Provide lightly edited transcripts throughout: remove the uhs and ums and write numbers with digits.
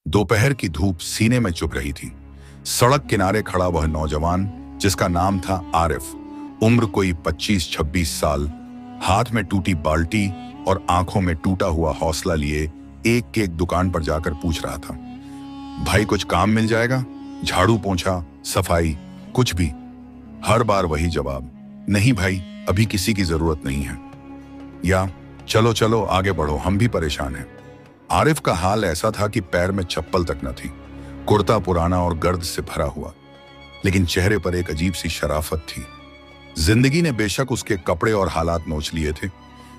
दोपहर की धूप सीने में चुभ रही थी। सड़क किनारे खड़ा वह नौजवान, जिसका नाम था आरिफ, उम्र कोई 25-26 साल, हाथ में टूटी बाल्टी और आंखों में टूटा हुआ हौसला लिए एक एक दुकान पर जाकर पूछ रहा था, भाई कुछ काम मिल जाएगा? झाड़ू पोंछा, सफाई, कुछ भी। हर बार वही जवाब, नहीं भाई, अभी किसी की जरूरत नहीं है, या चलो चलो आगे बढ़ो, हम भी परेशान हैं। आरिफ का हाल ऐसा था कि पैर में चप्पल तक न थी, कुर्ता पुराना और गर्द से भरा हुआ, लेकिन चेहरे पर एक अजीब सी शराफत थी। जिंदगी ने बेशक उसके कपड़े और हालात नोच लिए थे,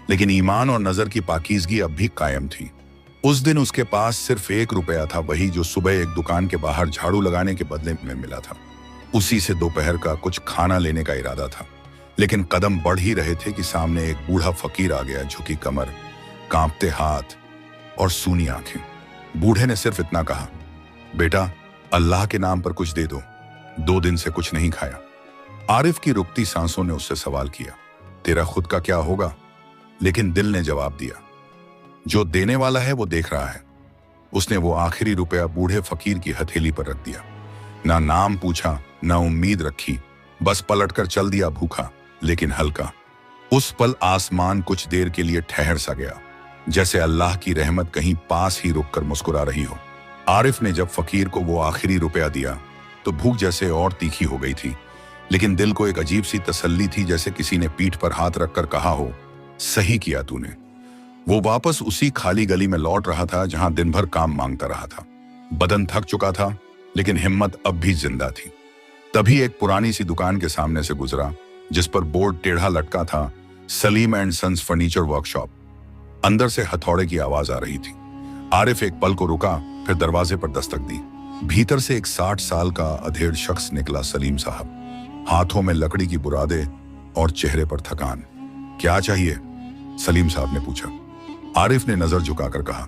लेकिन ईमान और नजर की पाकीज़गी अब भी कायम थी। उस दिन उसके पास सिर्फ 1 रुपया था, वही जो सुबह एक दुकान के बाहर झाड़ू लगाने के बदले में मिला था। उसी से दोपहर का कुछ खाना लेने का इरादा था, लेकिन कदम बढ़ ही रहे थे कि सामने एक बूढ़ा फकीर आ गया, झुकी कमर, कांपते हाथ और सूनी आंखें। बूढ़े ने सिर्फ इतना कहा, बेटा अल्लाह के नाम पर कुछ दे दो, 2 दिन से कुछ नहीं खाया। आरिफ की रुकती सांसों ने उससे सवाल किया, तेरा खुद का क्या होगा? लेकिन दिल ने जवाब दिया, जो देने वाला है वो देख रहा है। उसने वो आखिरी रुपया बूढ़े फकीर की हथेली पर रख दिया। ना नाम पूछा, ना उम्मीद रखी, बस पलटकर चल दिया, भूखा लेकिन हल्का। उस पल आसमान कुछ देर के लिए ठहर सा गया, जैसे अल्लाह की रहमत कहीं पास ही रुककर मुस्कुरा रही हो। आरिफ ने जब फकीर को वो आखिरी रुपया दिया तो भूख जैसे और तीखी हो गई थी, लेकिन दिल को एक अजीब सी तसल्ली थी, जैसे किसी ने पीठ पर हाथ रखकर कहा हो, सही किया तूने। वो वापस उसी खाली गली में लौट रहा था जहां दिन भर काम मांगता रहा था। बदन थक चुका था, लेकिन हिम्मत अब भी जिंदा थी। तभी एक पुरानी सी दुकान के सामने से गुजरा, जिस पर बोर्ड टेढ़ा लटका था, Salim and Sons furniture workshop. अंदर से हथौड़े की आवाज आ रही थी। आरिफ एक पल को रुका, फिर दरवाजे पर दस्तक दी। भीतर से एक 60 साल का अधेड़ शख्स निकला, सलीम साहब, हाथों में लकड़ी की बुरादे और चेहरे पर थकान। क्या चाहिए? सलीम साहब ने पूछा। आरिफ ने नजर झुकाकर कहा,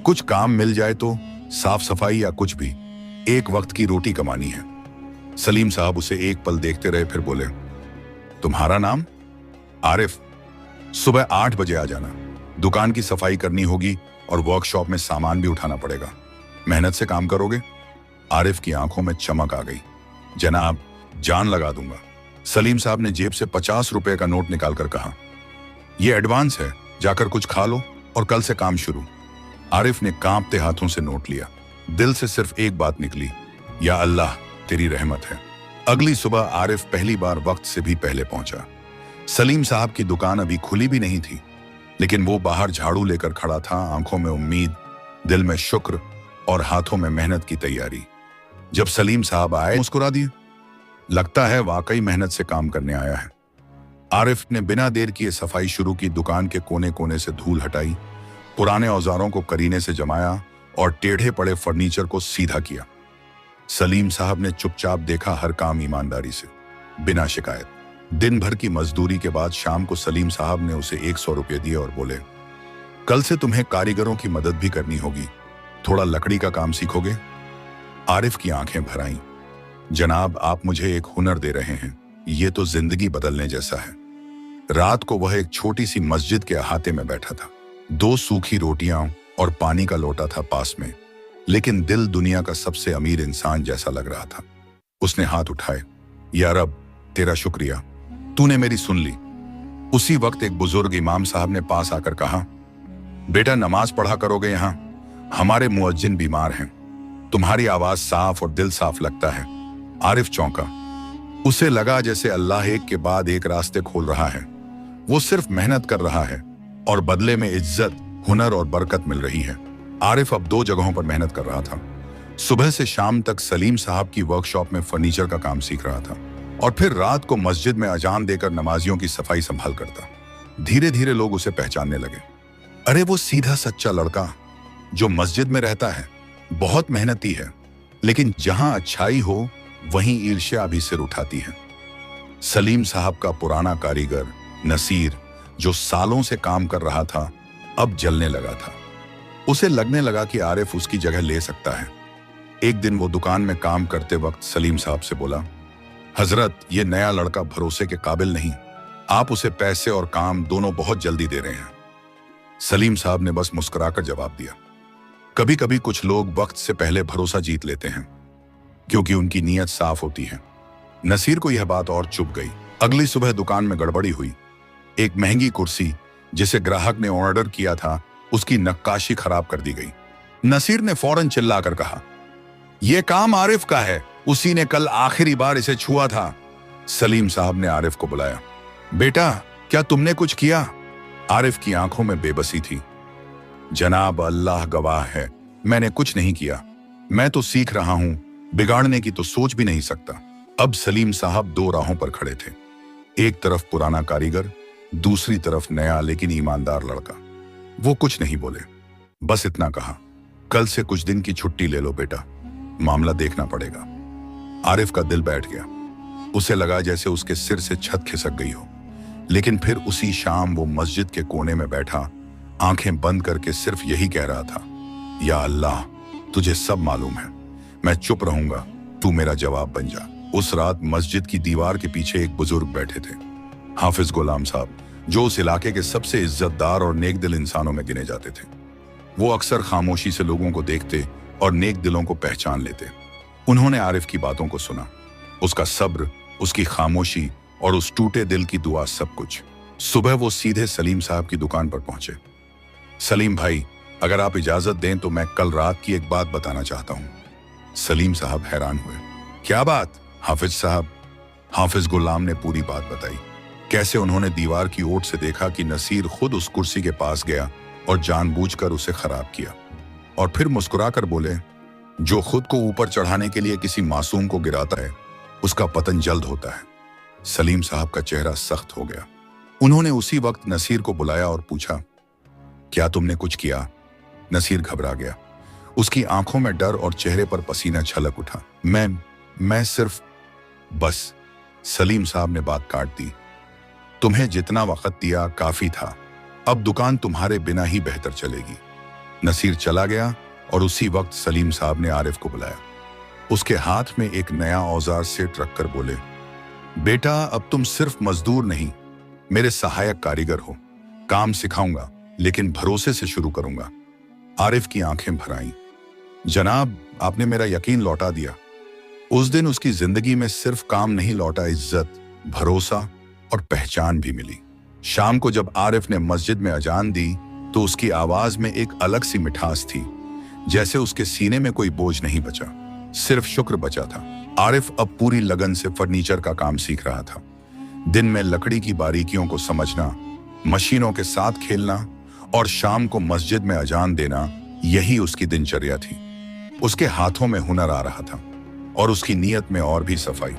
कुछ काम मिल जाए तो, साफ सफाई या कुछ भी, एक वक्त की रोटी कमानी है। सलीम साहब उसे एक पल देखते रहे, फिर बोले, तुम्हारा नाम? आरिफ। सुबह 8 बजे आ जाना, दुकान की सफाई करनी होगी और वर्कशॉप में सामान भी उठाना पड़ेगा। मेहनत से काम करोगे? आरिफ की आंखों में चमक आ गई। जनाब, जान लगा दूंगा। सलीम साहब ने जेब से 50 रुपए का नोट निकालकर कहा, यह एडवांस है, जाकर कुछ खा लो और कल से काम शुरू। आरिफ ने कांपते हाथों से नोट लिया। दिल से सिर्फ एक बात निकली, या अल्लाह तेरी रहमत है। अगली सुबह आरिफ पहली बार वक्त से भी पहले पहुंचा। सलीम साहब की दुकान अभी खुली भी नहीं थी, लेकिन वो बाहर झाड़ू लेकर खड़ा था, आंखों में उम्मीद, दिल में शुक्र और हाथों में मेहनत की तैयारी। जब सलीम साहब आए, मुस्कुरा दिए। लगता है वाकई मेहनत से काम करने आया है। आरिफ ने बिना देर किए सफाई शुरू की। दुकान के कोने कोने से धूल हटाई, पुराने औजारों को करीने से जमाया और टेढ़े पड़े फर्नीचर को सीधा किया। सलीम साहब ने चुपचाप देखा, हर काम ईमानदारी से, बिना शिकायत। दिन भर की मजदूरी के बाद शाम को सलीम साहब ने उसे 100 रुपये दिए और बोले, कल से तुम्हें कारीगरों की मदद भी करनी होगी, थोड़ा लकड़ी का काम सीखोगे? आरिफ की आंखें भर आईं। जनाब, आप मुझे एक हुनर दे रहे हैं, ये तो जिंदगी बदलने जैसा है। रात को वह एक छोटी सी मस्जिद के अहाते में बैठा था। 2 सूखी रोटियां और पानी का लोटा था पास में, लेकिन दिल दुनिया का सबसे अमीर इंसान जैसा लग रहा था। उसने हाथ उठाए, या रब तेरा शुक्रिया, तूने मेरी सुन ली। उसी वक्त एक बुजुर्ग इमाम साहब ने पास आकर कहा, बेटा नमाज पढ़ा करोगे यहाँ? हमारे मुअज्जिन बीमार हैं। तुम्हारी आवाज साफ और दिल साफ लगता है। आरिफ चौंका। उसे लगा जैसे अल्लाह एक के बाद एक रास्ते खोल रहा है। वो सिर्फ मेहनत कर रहा है और बदले में इज्जत, हुनर और बरकत मिल रही है। आरिफ अब 2 जगहों पर मेहनत कर रहा था। सुबह से शाम तक सलीम साहब की वर्कशॉप में फर्नीचर का काम सीख रहा था, और फिर रात को मस्जिद में अजान देकर नमाजियों की सफाई संभाल करता। धीरे धीरे लोग उसे पहचानने लगे। अरे वो सीधा सच्चा लड़का जो मस्जिद में रहता है, बहुत मेहनती है, लेकिन जहां अच्छाई हो वहीं ईर्ष्या भी सिर उठाती है। सलीम साहब का पुराना कारीगर नसीर, जो सालों से काम कर रहा था, अब जलने लगा था। उसे लगने लगा कि आरिफ उसकी जगह ले सकता है। एक दिन वो दुकान में काम करते वक्त सलीम साहब से बोला, हजरत, ये नया लड़का भरोसे के काबिल नहीं, आप उसे पैसे और काम दोनों बहुत जल्दी दे रहे हैं। सलीम साहब ने बस मुस्कुराकर जवाब दिया, कभी कभी कुछ लोग वक्त से पहले भरोसा जीत लेते हैं क्योंकि उनकी नीयत साफ होती है। नसीर को यह बात और चुभ गई। अगली सुबह दुकान में गड़बड़ी हुई। एक महंगी कुर्सी जिसे ग्राहक ने ऑर्डर किया था, उसकी नक्काशी खराब कर दी गई। नसीर ने फौरन चिल्लाकर कहा, यह काम आरिफ का है, उसी ने कल आखिरी बार इसे छुआ था। सलीम साहब ने आरिफ को बुलाया। बेटा, क्या तुमने कुछ किया? आरिफ की आंखों में बेबसी थी। जनाब, अल्लाह गवाह है, मैंने कुछ नहीं किया। मैं तो सीख रहा हूं, बिगाड़ने की तो सोच भी नहीं सकता। अब सलीम साहब दो राहों पर खड़े थे। एक तरफ पुराना कारीगर, दूसरी तरफ नया लेकिन ईमानदार लड़का। वो कुछ नहीं बोले, बस इतना कहा, कल से कुछ दिन की छुट्टी ले लो बेटा, मामला देखना पड़ेगा। आरिफ का दिल बैठ गया। उसे लगा जैसे उसके सिर से छत खिसक गई हो। लेकिन फिर उसी शाम वो मस्जिद के कोने में बैठा, आंखें बंद करके सिर्फ यही कह रहा था, या अल्लाह, तुझे सब मालूम है, मैं चुप रहूंगा, तू मेरा जवाब बन जा। उस रात मस्जिद की दीवार के पीछे एक बुजुर्ग बैठे थे, हाफिज गुलाम साहब, जो उस इलाके के सबसे इज्जतदार और नेक दिल इंसानों में गिने जाते थे। वो अक्सर खामोशी से लोगों को देखते और नेक दिलों को पहचान लेते। उन्होंने आरिफ की बातों को सुना, उसका सब्र, उसकी खामोशी और उस टूटे दिल की दुआ, सब कुछ। सुबह वो सीधे सलीम साहब की दुकान पर पहुंचे। सलीम भाई, अगर आप इजाजत दें तो मैं कल रात की एक बात बताना चाहता हूं। सलीम साहब हैरान हुए। क्या बात? हाफिज साहब। हाफिज गुलाम ने पूरी बात बताई। कैसे उन्होंने दीवार की ओट से देखा कि नसीर खुद उस कुर्सी के पास गया और जानबूझकर उसे खराब किया, और फिर मुस्कुराकर बोले, जो खुद को ऊपर चढ़ाने के लिए किसी मासूम को गिराता है, उसका पतन जल्द होता है। सलीम साहब का चेहरा सख्त हो गया। उन्होंने उसी वक्त नसीर को बुलाया और पूछा, क्या तुमने कुछ किया? नसीर घबरा गया। उसकी आंखों में डर और चेहरे पर पसीना छलक उठा। मैं सिर्फ बस। सलीम साहब ने बात काट दी। तुम्हें जितना वक्त दिया काफी था, अब दुकान तुम्हारे बिना ही बेहतर चलेगी। नसीर चला गया और उसी वक्त सलीम साहब ने आरिफ को बुलाया। उसके हाथ में एक नया औजार सेट रखकर बोले, बेटा, अब तुम सिर्फ मजदूर नहीं, मेरे सहायक कारीगर हो। काम सिखाऊंगा, लेकिन भरोसे से शुरू करूंगा। आरिफ की आंखें भर आईं। जनाब, आपने मेरा यकीन लौटा दिया। उस दिन उसकी जिंदगी में सिर्फ काम नहीं लौटा, इज्जत, भरोसा और पहचान भी मिली। शाम को जब आरिफ ने मस्जिद में अजान दी तो उसकी आवाज में एक अलग सी मिठास थी, जैसे उसके सीने में कोई बोझ नहीं बचा, सिर्फ शुक्र बचा था। आरिफ अब पूरी लगन से फर्नीचर का काम सीख रहा था। दिन में लकड़ी की बारीकियों को समझना, मशीनों के साथ खेलना और शाम को मस्जिद में अजान देना, यही उसकी दिनचर्या थी। उसके हाथों में हुनर आ रहा था और उसकी नीयत में और भी सफाई।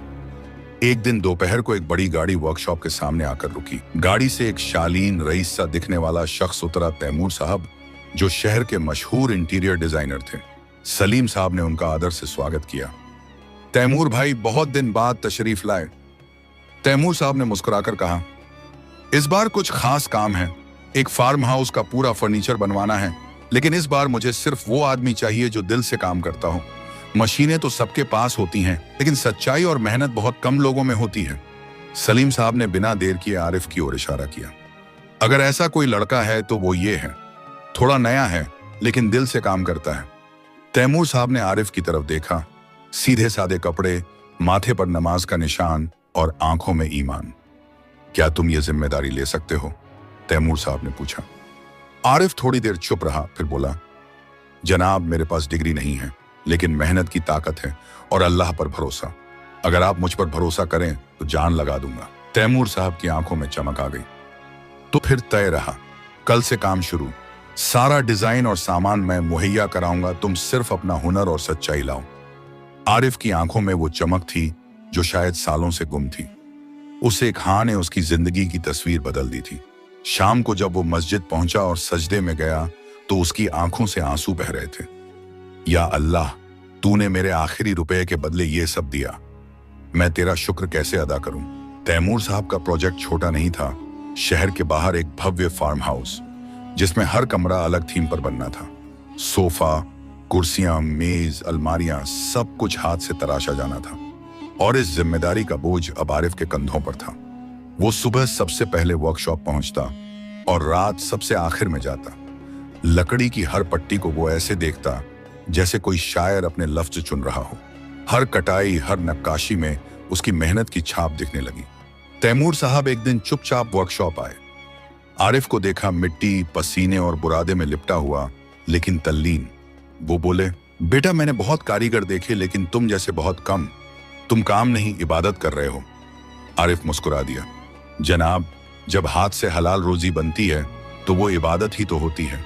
एक दिन दोपहर को एक बड़ी गाड़ी वर्कशॉप के सामने आकर रुकी। गाड़ी से एक शालीन रईस सा दिखने वाला शख्स उतरा, तैमूर साहब, जो शहर के मशहूर इंटीरियर डिजाइनर थे। सलीम साहब ने उनका आदर से स्वागत किया। तैमूर भाई, बहुत दिन बाद तशरीफ लाए। तैमूर साहब ने मुस्कुराकर कहा, इस बार कुछ खास काम है। एक फार्म हाउस का पूरा फर्नीचर बनवाना है, लेकिन इस बार मुझे सिर्फ वो आदमी चाहिए जो दिल से काम करता हो। मशीनें तो सबके पास होती हैं, लेकिन सच्चाई और मेहनत बहुत कम लोगों में होती है। सलीम साहब ने बिना देर किए आरिफ की ओर इशारा किया। अगर ऐसा कोई लड़का है तो वो ये है। थोड़ा नया है, लेकिन दिल से काम करता है। तैमूर साहब ने आरिफ की तरफ देखा। सीधे सादे कपड़े, माथे पर नमाज का निशान और आंखों में ईमान। क्या तुम ये जिम्मेदारी ले सकते हो? तैमूर साहब ने पूछा। आरिफ थोड़ी देर चुप रहा, फिर बोला, जनाब, मेरे पास डिग्री नहीं है, लेकिन मेहनत की ताकत है और अल्लाह पर भरोसा। अगर आप मुझ पर भरोसा करें तो जान लगा दूंगा। तैमूर साहब की आंखों में चमक आ गई। तो फिर तय रहा, कल से काम शुरू। सारा डिजाइन और सामान मैं मुहैया कराऊंगा, तुम सिर्फ अपना हुनर और सच्चाई लाओ। आरिफ की आंखों में वो चमक थी जो शायद सालों से गुम थी। उस एक हाँ ने उसकी जिंदगी की तस्वीर बदल दी थी। शाम को जब वो मस्जिद पहुंचा और सजदे में गया तो उसकी आंखों से आंसू बह रहे थे। या अल्लाह, तूने मेरे आखिरी रुपए के बदले ये सब दिया, मैं तेरा शुक्र कैसे अदा करूं। तैमूर साहब का प्रोजेक्ट छोटा नहीं था। शहर के बाहर एक भव्य फार्म हाउस, जिसमें हर कमरा अलग थीम पर बनना था। सोफा, कुर्सियां, मेज, अलमारियां, सब कुछ हाथ से तराशा जाना था। और इस जिम्मेदारी का बोझ अब आरिफ के कंधों पर था। वो सुबह सबसे पहले वर्कशॉप पहुंचता और रात सबसे आखिर में जाता। लकड़ी की हर पट्टी को वो ऐसे देखता जैसे कोई शायर अपने लफ्ज चुन रहा हो। हर कटाई, हर नक्काशी में उसकी मेहनत की छाप दिखने लगी। तैमूर साहब एक दिन चुपचाप वर्कशॉप आए। आरिफ को देखा मिट्टी, पसीने और बुरादे में लिपटा हुआ, लेकिन तल्लीन। वो बोले, बेटा मैंने बहुत कारीगर देखे लेकिन तुम जैसे बहुत कम। तुम काम नहीं इबादत कर रहे हो। आरिफ मुस्कुरा दिया, जनाब जब हाथ से हलाल रोजी बनती है तो वो इबादत ही तो होती है।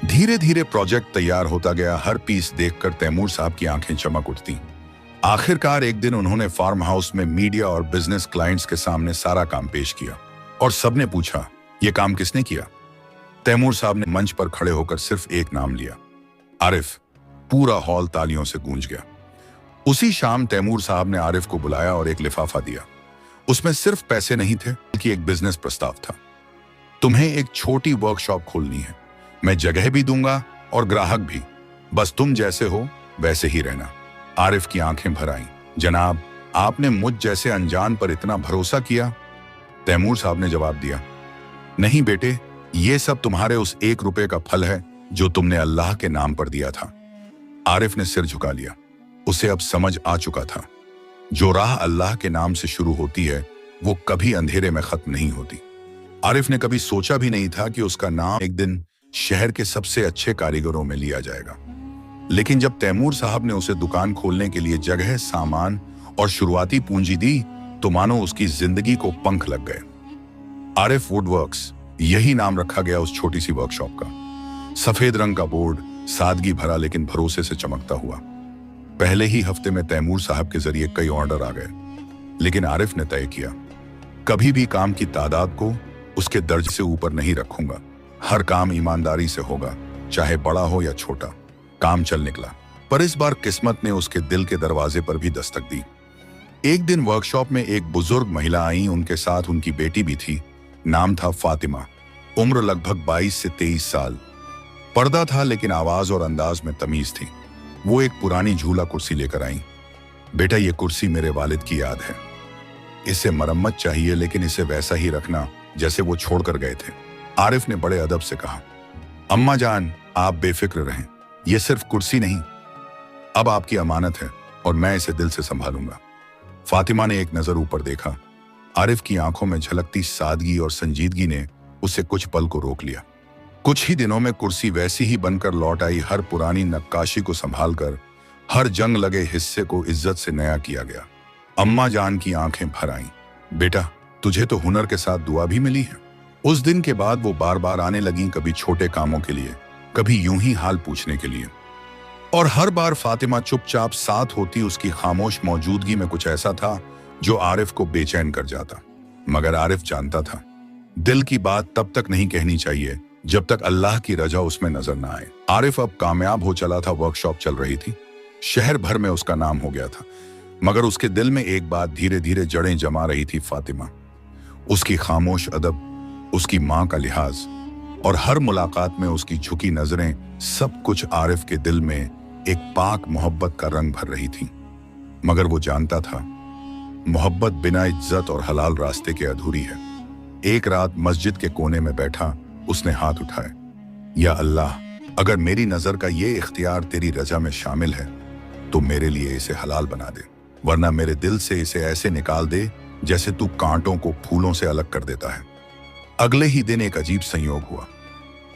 धीरे धीरे प्रोजेक्ट तैयार होता गया। हर पीस देखकर तैमूर साहब की आंखें चमक उठती। आखिरकार एक दिन उन्होंने फार्म हाउस में मीडिया और बिजनेस क्लाइंट्स के सामने सारा काम पेश किया और सबने पूछा, यह काम किसने किया? तैमूर साहब ने मंच पर खड़े होकर सिर्फ एक नाम लिया, आरिफ। पूरा हॉल तालियों से गूंज गया। उसी शाम तैमूर साहब ने आरिफ को बुलाया और एक लिफाफा दिया। उसमें सिर्फ पैसे नहीं थे बल्कि एक बिजनेस प्रस्ताव था। तुम्हें एक छोटी वर्कशॉप खोलनी है, मैं जगह भी दूंगा और ग्राहक भी, बस तुम जैसे हो वैसे ही रहना। आरिफ की आंखें भर आईं। जनाब आपने मुझ जैसे अनजान पर इतना भरोसा किया? तैमूर साहब ने जवाब दिया, नहीं बेटे, ये सब तुम्हारे उस 1 रुपए का फल है जो तुमने अल्लाह के नाम पर दिया था। आरिफ ने सिर झुका लिया। उसे अब समझ आ चुका था, जो राह अल्लाह के नाम से शुरू होती है वो कभी अंधेरे में खत्म नहीं होती। आरिफ ने कभी सोचा भी नहीं था कि उसका नाम एक दिन शहर के सबसे अच्छे कारीगरों में लिया जाएगा। लेकिन जब तैमूर साहब ने उसे दुकान खोलने के लिए जगह, सामान और शुरुआती पूंजी दी तो मानो उसकी जिंदगी को पंख लग गए। आरिफ वुडवर्क्स, यही नाम रखा गया उस छोटी सी वर्कशॉप का। सफेद रंग का बोर्ड, सादगी भरा लेकिन भरोसे से चमकता हुआ। पहले ही हफ्ते में तैमूर साहब के जरिए कई ऑर्डर आ गए, लेकिन आरिफ ने तय किया, कभी भी काम की तादाद को उसके दर्जे से ऊपर नहीं रखूंगा। हर काम ईमानदारी से होगा, चाहे बड़ा हो या छोटा। काम चल निकला, पर इस बार किस्मत ने उसके दिल के दरवाजे पर भी दस्तक दी। एक दिन वर्कशॉप में एक बुजुर्ग महिला आई, उनके साथ उनकी बेटी भी थी। नाम था फातिमा। उम्र लगभग 22 से 23 साल। पर्दा था लेकिन आवाज और अंदाज में तमीज थी। वो एक पुरानी झूला कुर्सी लेकर आई। बेटा ये कुर्सी मेरे वालिद की याद है, इसे मरम्मत चाहिए लेकिन इसे वैसा ही रखना जैसे वो छोड़कर गए थे। आरिफ ने बड़े अदब से कहा, अम्मा जान आप बेफिक्र रहें, ये सिर्फ कुर्सी नहीं, अब आपकी अमानत है और मैं इसे दिल से संभालूंगा। फातिमा ने एक नजर ऊपर देखा। आरिफ की आंखों में झलकती सादगी और संजीदगी ने उसे कुछ पल को रोक लिया। कुछ ही दिनों में कुर्सी वैसी ही बनकर लौट आई। हर पुरानी नक्काशी को संभालकर हर जंग लगे हिस्से को इज्जत से नया किया गया। अम्मा जान की आंखें भर आईं। बेटा तुझे तो हुनर के साथ दुआ भी मिली है। उस दिन के बाद वो बार बार आने लगी, कभी छोटे कामों के लिए, कभी यूं ही हाल पूछने के लिए। और हर बार फातिमा चुपचाप साथ होती। उसकी खामोश मौजूदगी में कुछ ऐसा था जो आरिफ को बेचैन कर जाता। मगर आरिफ जानता था, दिल की बात तब तक नहीं कहनी चाहिए जब तक अल्लाह की रजा उसमें नजर ना आए। आरिफ अब कामयाब हो चला था, वर्कशॉप चल रही थी, शहर भर में उसका नाम हो गया था। मगर उसके दिल में एक बात धीरे धीरे जड़ें जमा रही थी, फातिमा। उसकी खामोश अदब, उसकी माँ का लिहाज और हर मुलाकात में उसकी झुकी नजरें, सब कुछ आरिफ के दिल में एक पाक मोहब्बत का रंग भर रही थी। मगर वो जानता था, मोहब्बत बिना इज्जत और हलाल रास्ते के अधूरी है। एक रात मस्जिद के कोने में बैठा उसने हाथ उठाए, या अल्लाह, अगर मेरी नजर का ये इख्तियार तेरी रजा में शामिल है तो मेरे लिए इसे हलाल बना दे, वरना मेरे दिल से इसे ऐसे निकाल दे जैसे तू कांटों को फूलों से अलग कर देता है। अगले ही दिन एक अजीब संयोग हुआ।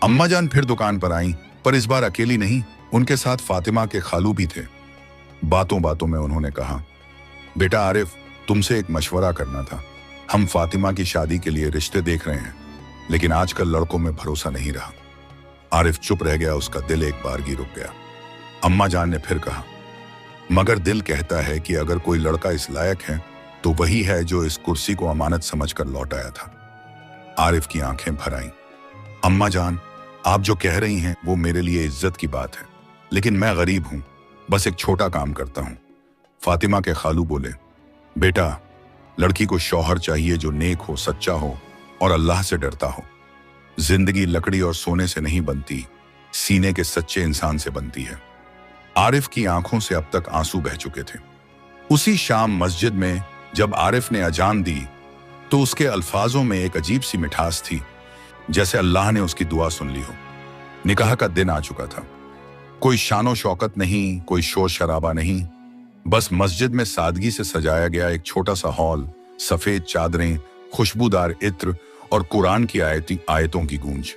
अम्मा जान फिर दुकान पर आई, पर इस बार अकेली नहीं, उनके साथ फातिमा के खालू भी थे। बातों बातों में उन्होंने कहा, बेटा आरिफ, तुमसे एक मशवरा करना था। हम फातिमा की शादी के लिए रिश्ते देख रहे हैं, लेकिन आजकल लड़कों में भरोसा नहीं रहा। आरिफ चुप रह गया, उसका दिल एक बारगी रुक गया। अम्मा जान ने फिर कहा, मगर दिल कहता है कि अगर कोई लड़का इस लायक है तो वही है जो इस कुर्सी को अमानत समझकर लौट आया था। आरिफ की आंखें भर आईं। अम्मा जान, आप जो कह रही हैं वो मेरे लिए इज्जत की बात है, लेकिन मैं गरीब हूं, बस एक छोटा काम करता हूं। फातिमा के खालू बोले, बेटा लड़की को शौहर चाहिए जो नेक हो, सच्चा हो और अल्लाह से डरता हो। जिंदगी लकड़ी और सोने से नहीं बनती, सीने के सच्चे इंसान से बनती है। आरिफ की आंखों से अब तक आंसू बह चुके थे। उसी शाम मस्जिद में जब आरिफ ने अजान दी तो उसके अल्फाजों में एक अजीब सी मिठास थी, जैसे अल्लाह ने उसकी दुआ सुन ली हो। निकाह का दिन आ चुका था। कोई शानो शौकत नहीं, कोई शोर शराबा नहीं, बस मस्जिद में सादगी से सजाया गया एक छोटा सा हॉल, सफेद चादरें, खुशबूदार इत्र और कुरान की आयतों की गूंज।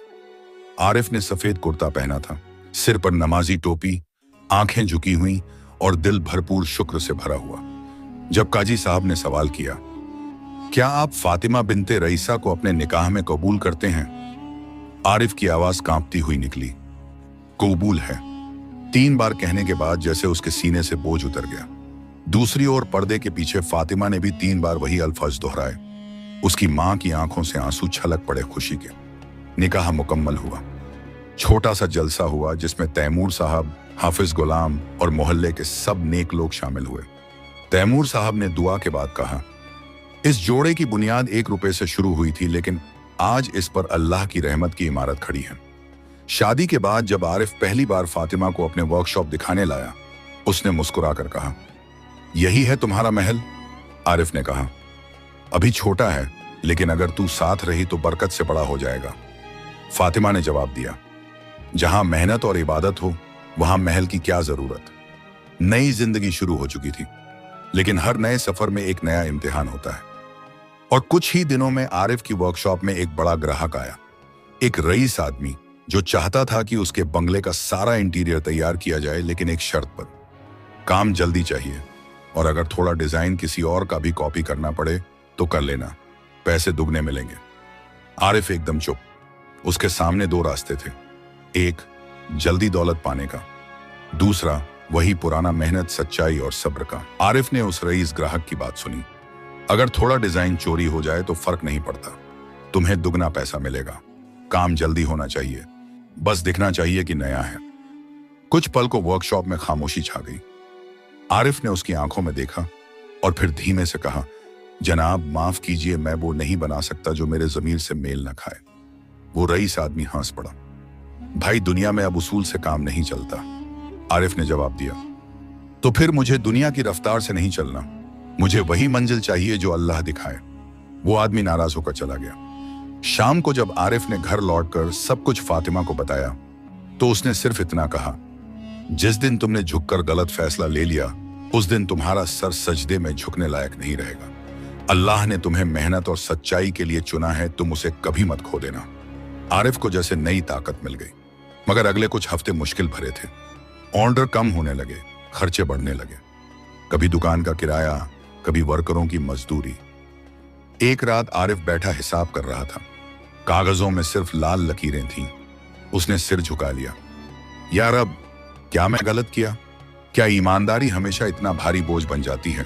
आरिफ ने सफेद कुर्ता पहना था, सिर पर नमाजी टोपी, आंखें झुकी हुई और दिल भरपूर शुक्र से भरा हुआ। जब काजी साहब ने सवाल किया, क्या आप फातिमा बिनते रईसा को अपने निकाह में कबूल करते हैं? आरिफ की आवाज कांपती हुई निकली, कबूल है। 3 बार कहने के बाद जैसे उसके सीने से बोझ उतर गया। दूसरी ओर पर्दे के पीछे फातिमा ने भी 3 बार वही अल्फाज दोहराए। उसकी मां की आंखों से आंसू छलक पड़े खुशी के। निकाह मुकम्मल हुआ। छोटा सा जलसा हुआ जिसमें तैमूर साहब, हाफिज गुलाम और मोहल्ले के सब नेक लोग शामिल हुए। तैमूर साहब ने दुआ के बाद कहा, इस जोड़े की बुनियाद 1 रुपए से शुरू हुई थी, लेकिन आज इस पर अल्लाह की रहमत की इमारत खड़ी है। शादी के बाद जब आरिफ पहली बार फातिमा को अपने वर्कशॉप दिखाने लाया, उसने मुस्कुराकर कहा, यही है तुम्हारा महल? आरिफ ने कहा, अभी छोटा है, लेकिन अगर तू साथ रही तो बरकत से बड़ा हो जाएगा। फातिमा ने जवाब दिया, जहां मेहनत और इबादत हो वहां महल की क्या जरूरत। नई जिंदगी शुरू हो चुकी थी, लेकिन हर नए सफर में एक नया इम्तिहान होता है। और कुछ ही दिनों में आरिफ की वर्कशॉप में एक बड़ा ग्राहक आया, एक रईस आदमी जो चाहता था कि उसके बंगले का सारा इंटीरियर तैयार किया जाए, लेकिन एक शर्त पर, काम जल्दी चाहिए और अगर थोड़ा डिजाइन किसी और का भी कॉपी करना पड़े तो कर लेना, पैसे दुगने मिलेंगे। आरिफ एकदम चुप। उसके सामने 2 रास्ते थे, एक जल्दी दौलत पाने का, दूसरा वही पुराना मेहनत, सच्चाई और सब्र का। आरिफ ने उस रईस ग्राहक की बात सुनी। अगर थोड़ा डिजाइन चोरी हो जाए तो फर्क नहीं पड़ता, तुम्हें दुगना पैसा मिलेगा। काम जल्दी होना चाहिए, बस दिखना चाहिए कि नया है। कुछ पल को वर्कशॉप में खामोशी छा गई। आरिफ ने उसकी आंखों में देखा और फिर धीमे से कहा, जनाब माफ कीजिए, मैं वो नहीं बना सकता जो मेरे जमीर से मेल न खाए। वो रईस आदमी हंस पड़ा, भाई दुनिया में अब उसूल से काम नहीं चलता। आरिफ ने जवाब दिया, तो फिर मुझे दुनिया की रफ्तार से नहीं चलना, मुझे वही मंजिल चाहिए जो अल्लाह दिखाए। वो आदमी नाराज होकर चला गया। शाम को जब आरिफ ने घर लौटकर सब कुछ फातिमा को बताया तो उसने सिर्फ इतना कहा, जिस दिन तुमने झुककर गलत फैसला ले लिया उस दिन तुम्हारा सर सजदे में झुकने लायक नहीं रहेगा। अल्लाह ने तुम्हें मेहनत और सच्चाई के लिए चुना है, तुम उसे कभी मत खो देना। आरिफ को जैसे नई ताकत मिल गई, मगर अगले कुछ हफ्ते मुश्किल भरे थे। ऑर्डर कम होने लगे, खर्चे बढ़ने लगे, कभी दुकान का किराया, कभी वर्करों की मजदूरी। एक रात आरिफ बैठा हिसाब कर रहा था, कागजों में सिर्फ लाल लकीरें थीं। उसने सिर झुका लिया, यार अब क्या मैं गलत किया? क्या ईमानदारी हमेशा इतना भारी बोझ बन जाती है?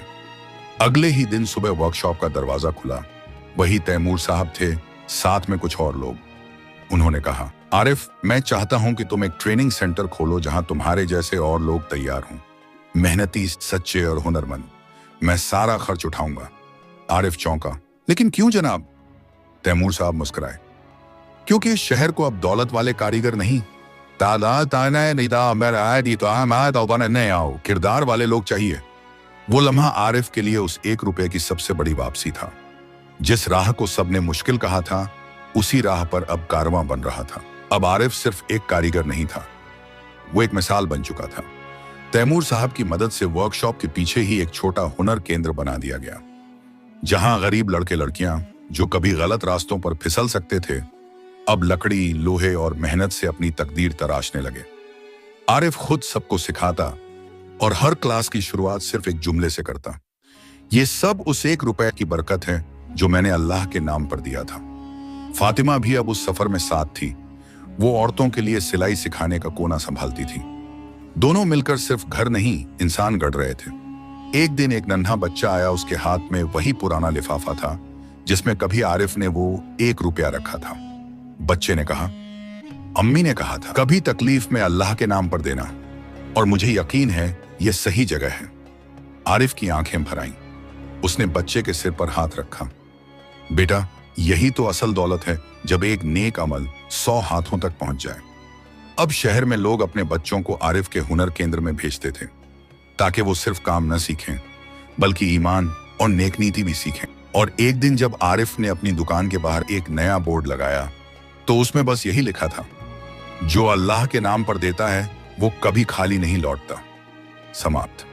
अगले ही दिन सुबह वर्कशॉप का दरवाजा खुला। वही तैमूर साहब थे, साथ में कुछ और लोग। उन्होंने कहा, आरिफ मैं चाहता हूं कि तुम एक ट्रेनिंग सेंटर खोलो जहां तुम्हारे जैसे और लोग तैयार हों, मेहनती, सच्चे और हुनरमंद। मैं सारा खर्च उठाऊंगा। आरिफ चौंका, लेकिन क्यों जनाब? तैमूर साहब मुस्कुराए, क्योंकि इस शहर को अब दौलत वाले कारीगर नहीं, किरदार वाले लोग चाहिए। वो लम्हा आरिफ के लिए उस 1 रुपए की सबसे बड़ी वापसी था। जिस राह को सबने मुश्किल कहा था, उसी राह पर अब कारवां बन रहा था। अब आरिफ सिर्फ एक कारीगर नहीं था, वो एक मिसाल बन चुका था। तैमूर साहब की मदद से वर्कशॉप के पीछे ही एक छोटा हुनर केंद्र बना दिया गया, जहां गरीब लड़के लड़कियां जो कभी गलत रास्तों पर फिसल सकते थे, अब लकड़ी, लोहे और मेहनत से अपनी तकदीर तराशने लगे। आरिफ खुद सबको सिखाता और हर क्लास की शुरुआत सिर्फ एक जुमले से करता, ये सब उस 1 रुपए की बरकत है जो मैंने अल्लाह के नाम पर दिया था। फातिमा भी अब उस सफर में साथ थी। वो औरतों के लिए सिलाई सिखाने का कोना संभालती थी। दोनों मिलकर सिर्फ घर नहीं, इंसान गढ़ रहे थे। एक दिन एक नन्हा बच्चा आया, उसके हाथ में वही पुराना लिफाफा था जिसमें कभी आरिफ ने वो 1 रुपया रखा था। बच्चे ने कहा, अम्मी ने कहा था कभी तकलीफ में अल्लाह के नाम पर देना, और मुझे यकीन है ये सही जगह है। आरिफ की आंखें भर आईं। उसने बच्चे के सिर पर हाथ रखा, बेटा यही तो असल दौलत है, जब एक नेक अमल 100 हाथों तक पहुंच जाए। अब शहर में लोग अपने बच्चों को आरिफ के हुनर केंद्र में भेजते थे, ताकि वो सिर्फ काम न सीखें बल्कि ईमान और नेक नीति भी सीखें। और एक दिन जब आरिफ ने अपनी दुकान के बाहर एक नया बोर्ड लगाया तो उसमें बस यही लिखा था, जो अल्लाह के नाम पर देता है वो कभी खाली नहीं लौटता। समाप्त।